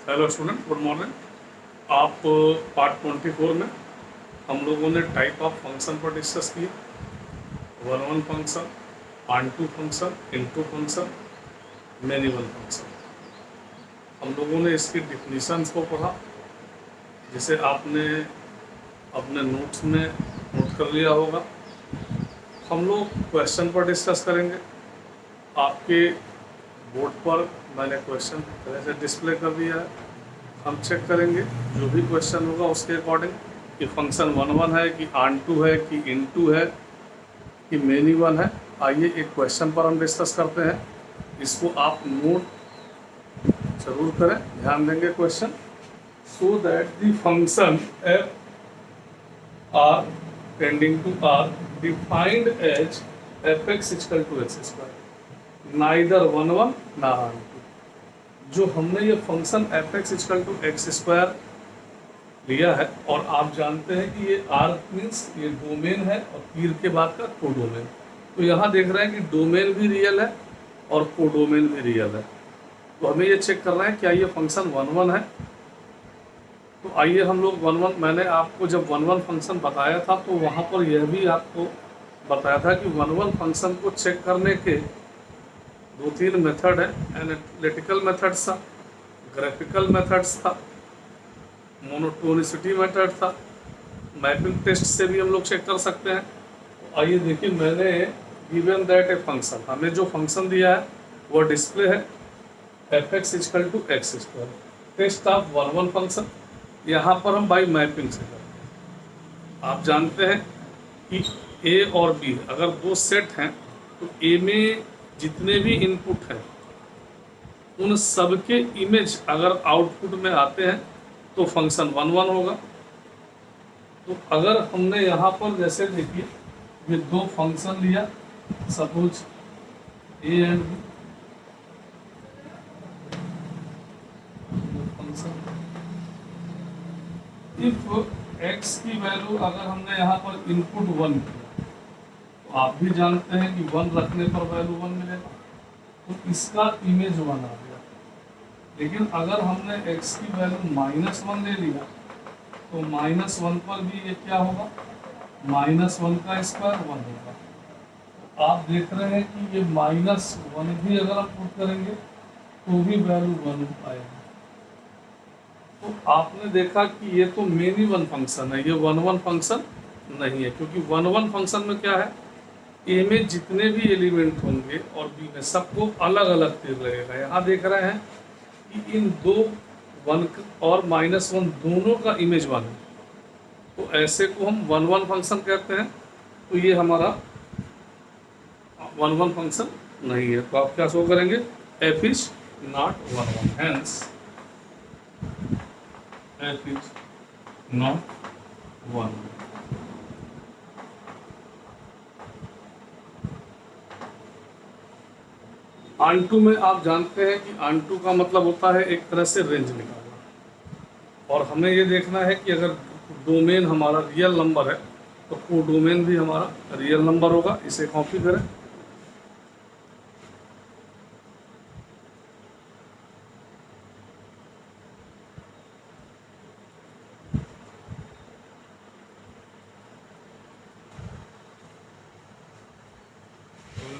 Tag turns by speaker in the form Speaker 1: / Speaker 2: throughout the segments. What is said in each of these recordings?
Speaker 1: Hello student, good morning. आप part 24 में हम लोगों ने टाइप ऑफ फंक्शन पर डिस्कस किया। One one function, onto function, into function, many one function. हम लोगों ने इसकी डिफिनीशंस को पढ़ा, जिसे आपने अपने नोट्स में नोट कर लिया होगा। हम लोग क्वेश्चन पर डिस्कस करेंगे। आपके बोर्ड पर मैंने क्वेश्चन पहले से डिस्प्ले कर दिया है। हम चेक करेंगे जो भी क्वेश्चन होगा उसके अकॉर्डिंग कि फंक्शन वन वन है, कि ऑन टू है, कि इन टू है, कि मेनी वन है। आइए एक क्वेश्चन पर हम डिस्कस करते हैं। इसको आप नोट जरूर करें, ध्यान देंगे question. So that the function F R tending to R defined as F X equal to X square, neither one one ना ऑन टू। जो हमने ये function F X equal to X square लिया है, और आप जानते हैं कि ये आर मीन्स ये डोमेन है और पीर के बाद का कोडोमेन। तो यहाँ देख रहे हैं कि डोमेन भी रियल है और कोडोमेन भी रियल है। तो हमें ये चेक करना है क्या ये फंक्शन वन वन है। तो आइए हम लोग वन वन, मैंने आपको जब वन वन फंक्शन बताया था तो वहाँ पर यह भी आपको बताया था कि वन वन फंक्शन को चेक करने के दो तीन मेथड है। एनालिटिकल मेथड्स था, ग्राफिकल मेथड्स था, मोनोटोनिसिटी मेथड था, मैपिंग टेस्ट से भी हम लोग चेक कर सकते हैं। तो आइए देखिए, मैंने गिवन दैट ए फंक्शन, हमें जो फंक्शन दिया है वो डिस्प्ले है F X equal to X square, test of one one function. यहाँ पर हम बाई मैपिंग से करते हैं। आप जानते हैं कि ए और बी अगर दो सेट हैं तो ए में जितने भी इनपुट हैं उन सबके इमेज अगर आउटपुट में आते हैं तो फंक्शन वन वन होगा। तो अगर हमने यहाँ पर जैसे देखिए ये दो फंक्शन लिया, suppose A and B function, if X की वैल्यू अगर हमने यहाँ पर इनपुट वन किया तो आप भी जानते हैं कि वन रखने पर वैल्यू वन मिलेगा, तो इसका इमेज वन आ गया। लेकिन अगर हमने x की वैल्यू माइनस वन ले लिया तो माइनस वन पर भी ये क्या होगा, माइनस वन का स्क्वायर वन होगा। तो आप देख रहे हैं कि ये माइनस वन भी अगर हम पुट करेंगे तो भी वैल्यू वन आएगी। तो आपने देखा कि ये तो मेनी वन फंक्शन है, ये वन वन फंक्शन नहीं है, क्योंकि वन वन फंक्शन में क्या है, ए में जितने भी एलिमेंट होंगे और बी में सबको अलग अलग तीर लगेगा। यहाँ देख रहे हैं कि इन दो वन और माइनस वन दोनों का इमेज वन है, तो ऐसे को हम वन वन फंक्शन कहते हैं। तो ये हमारा वन वन फंक्शन नहीं है। तो आप क्या शो करेंगे, F is not one one, hence F is not one. Onto में आप जानते हैं कि ऑन टू का मतलब होता है एक तरह से रेंज निकालना, और हमें ये देखना है कि अगर डोमेन हमारा रियल नंबर है तो कोडोमेन भी हमारा रियल नंबर होगा। इसे कॉपी करें,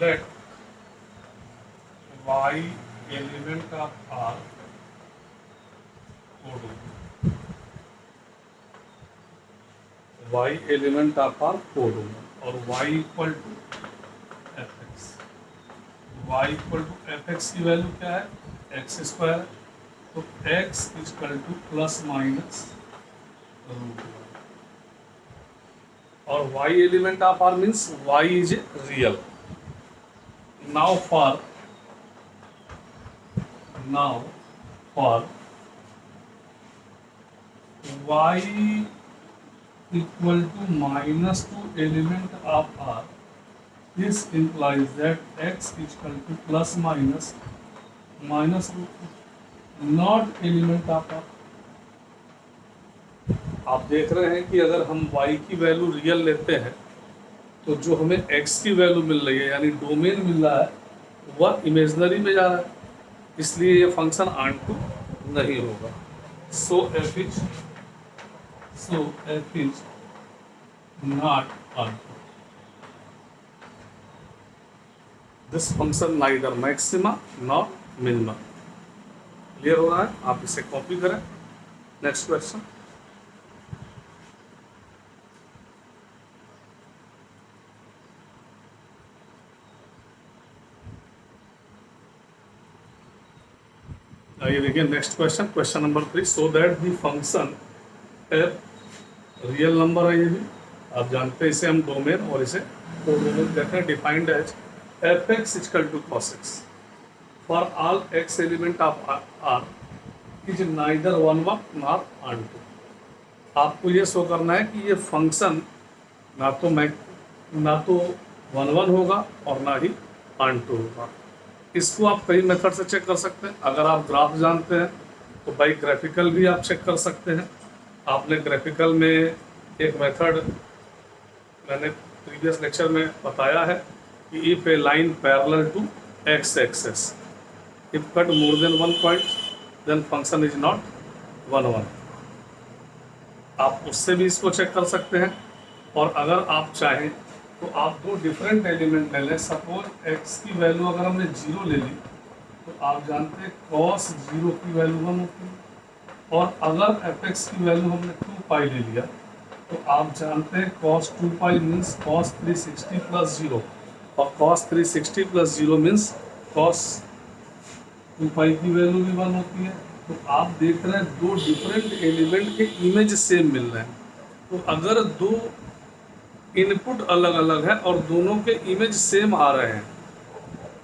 Speaker 1: let y element of R codomain, y element of R codomain, और y equal to F X. y equal to F X की वैल्यू क्या है, एक्स स्क्वायर, तो x equal to plus minus root one, और y element of R means y is a real. Now for y equal to minus 2 element of R, this implies that x equal to plus minus not element of R। आप देख रहे हैं कि अगर हम y की value real लेते हैं तो जो हमें x की वैल्यू मिल रही है यानी डोमेन मिल रहा है वह इमेजनरी में जा रहा है, इसलिए ये फंक्शन ऑन टू नहीं होगा। So F is not on this function neither maxima nor minima. Clear हो रहा है? आप इसे कॉपी करें। Next question. ये देखिए next question, question number 3। So that the function F real number है, ये भी आप जानते हैं, इसे हम डोमेन और इसे कोडोमेन कहते हैं। Defined as F X equal to cos X for all X element of R is neither 1 nor on 2। आपको ये शो करना है कि ये फंक्शन ना तो 1 होगा और ना ही ऑन 2 होगा। इसको आप कई मेथड से चेक कर सकते हैं। अगर आप ग्राफ जानते हैं तो बाई ग्राफिकल भी आप चेक कर सकते हैं। आपने ग्राफिकल में एक मेथड मैंने प्रीवियस लेक्चर में बताया है कि if a line parallel to X axis if cut more than 1 point then function is not 1 आप उससे भी इसको चेक कर सकते हैं। और अगर आप चाहें तो आप दो डिफरेंट एलिमेंट ले लें। सपोज एक्स की वैल्यू अगर हमने 0 ले ली तो आप जानते हैं कॉस 0 की वैल्यू 1 होती है। और अगर एफ एक्स की वैल्यू हमने 2 पाई ले लिया तो आप जानते हैं cos 2 पाई मीन्स cos 360 प्लस 0 और cos 360 प्लस 0 मीन्स cos 2 पाई की वैल्यू भी 1 होती है। तो आप देख रहे हैं दो डिफरेंट एलिमेंट के इमेज सेम मिल रहे हैं। तो अगर दो इनपुट अलग अलग है और दोनों के इमेज सेम आ रहे हैं,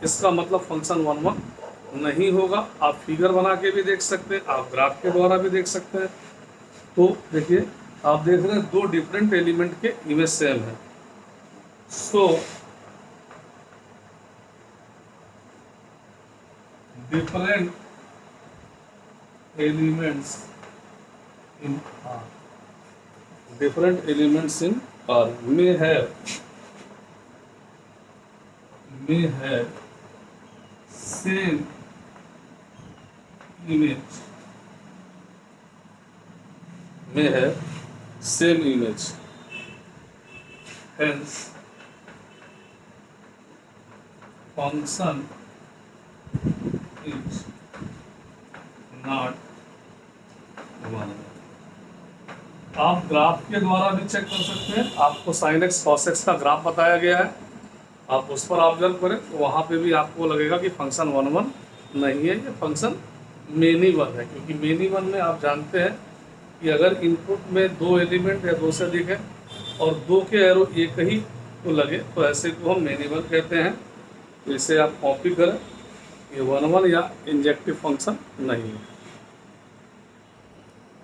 Speaker 1: इसका मतलब फंक्शन 1 नहीं होगा। आप फिगर बना के भी देख सकते हैं, आप ग्राफ के द्वारा भी देख सकते हैं। तो देखिए आप देख रहे हैं दो डिफरेंट एलिमेंट के इमेज सेम है। So different elements in are may have same image, hence function is not 1। आप ग्राफ के द्वारा भी चेक कर सकते हैं। आपको sin x cos x का ग्राफ बताया गया है, आप उस पर ऑब्जर्व करें तो वहाँ पे भी आपको लगेगा कि फंक्शन 1 नहीं है, ये फंक्शन मेनी 1 है। क्योंकि मेनी 1 में आप जानते हैं कि अगर इनपुट में दो एलिमेंट या दो से अधिक है और दो के एरो एक ही तो लगे तो ऐसे को हम मेनी 1 कहते हैं। तो इसे आप कॉपी करें, ये 1 या इंजेक्टिव फंक्शन नहीं है।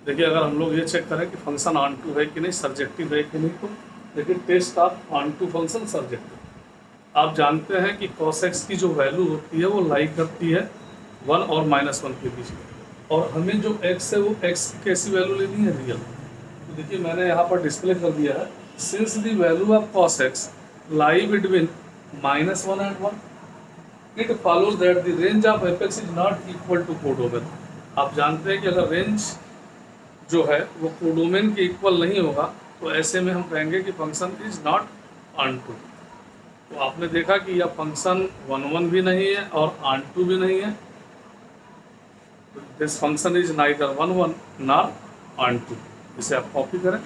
Speaker 1: देखिए अगर हम लोग ये चेक करें कि फंक्शन ऑन टू है कि नहीं, सर्जेक्टिव है कि नहीं, तो देखिए test of onto function surjective. आप जानते हैं कि cos x की जो वैल्यू होती है वो लाई करती है 1 और -1 के बीच में, और हमें जो x है वो x की कैसी वैल्यू लेनी है, रियल। तो देखिए मैंने यहाँ पर डिस्प्ले कर दिया है, since the value of cos x lie between -1 and 1 it follows that the range of F X is not equal to codomain. आप जानते हैं कि अगर रेंज जो है वो कोडोमेन के इक्वल नहीं होगा तो ऐसे में हम कहेंगे कि function is not onto. तो आपने देखा कि यह फंक्शन 1 भी नहीं है और ऑन टू भी नहीं है। This function is neither 1 nor onto. इसे आप कॉपी करें।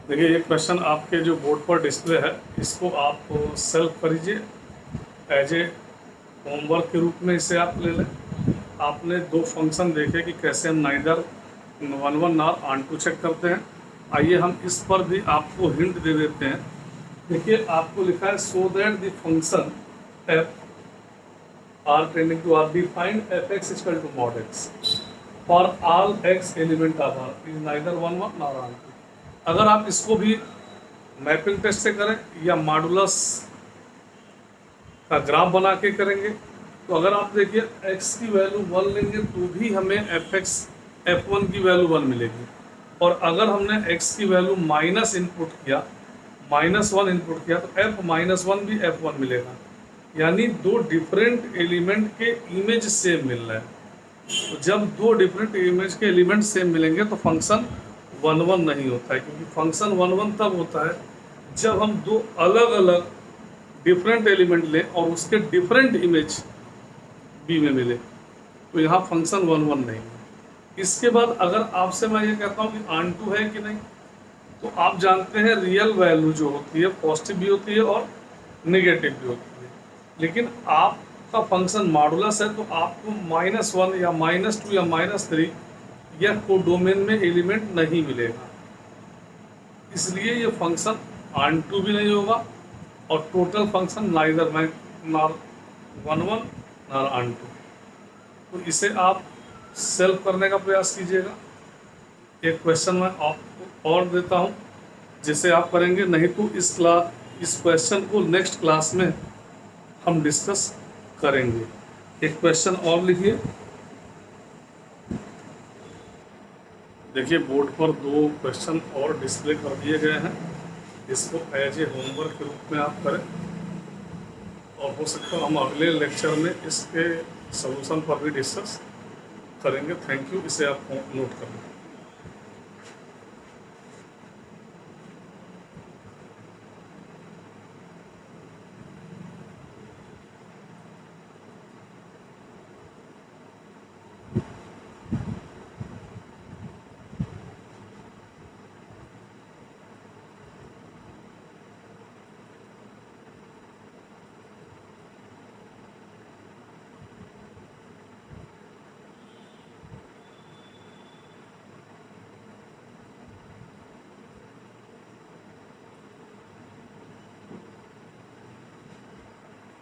Speaker 1: देखिए ये क्वेश्चन आपके जो बोर्ड पर डिस्प्ले है, इसको आप सेल्फ करिए एज ए होमवर्क के रूप में, इसे आप ले लें। आपने दो फंक्शन देखे कि कैसे हम neither 1 nor onto check करते हैं। आइए हम इस पर भी आपको हिंट दे देते हैं। देखिए आपको लिखा है so that the function F R tending to R defined F X equal to mod X for all X element of R is neither 1 nor onto. अगर आप इसको भी मैपिंग टेस्ट से करें या मॉडुलस का ग्राफ बना के करेंगे तो अगर आप देखिए x की वैल्यू 1 लेंगे तो भी हमें f1 की वैल्यू 1 मिलेगी। और अगर हमने x की वैल्यू माइनस इनपुट किया -1 इनपुट किया तो F-1 भी F1 मिलेगा, यानी दो डिफरेंट एलिमेंट के इमेज सेम मिल रहा है। तो जब दो डिफरेंट इमेज के एलिमेंट सेम मिलेंगे तो फंक्शन 1-1 नहीं होता है, क्योंकि फंक्शन 1-1 तब होता है जब हम दो अलग अलग डिफरेंट एलिमेंट लें और उसके डिफरेंट इमेज बी में मिले, तो यहाँ फंक्शन 1-1 नहीं है। इसके बाद अगर आपसे मैं ये कहता हूँ कि ऑन टू है कि नहीं, तो आप जानते हैं रियल वैल्यू जो होती है पॉजिटिव भी होती है और नेगेटिव भी होती है, लेकिन आपका फंक्शन मॉडुलस है तो आपको -1 या -2 या -3 या कोडोमेन में एलिमेंट नहीं मिलेगा, इसलिए ये फंक्शन ऑन टू भी नहीं होगा और टोटल फंक्शन नाइदर में नॉर 1-1 नॉर ऑन टू। तो इसे आप सेल्फ करने का प्रयास कीजिएगा। एक क्वेश्चन मैं आपको और देता हूँ जिसे आप करेंगे, नहीं तो इस क्वेश्चन को नेक्स्ट क्लास में हम डिस्कस करेंगे। एक क्वेश्चन और लिखिए। देखिए बोर्ड पर 2 क्वेश्चन और डिस्प्ले कर दिए गए हैं, इसको एज ए होमवर्क के रूप में आप करें और हो सकता है हम अगले लेक्चर में इसके सॉल्यूशन पर भी डिस्कस करेंगे। थैंक यू, इसे आप नोट कर लें।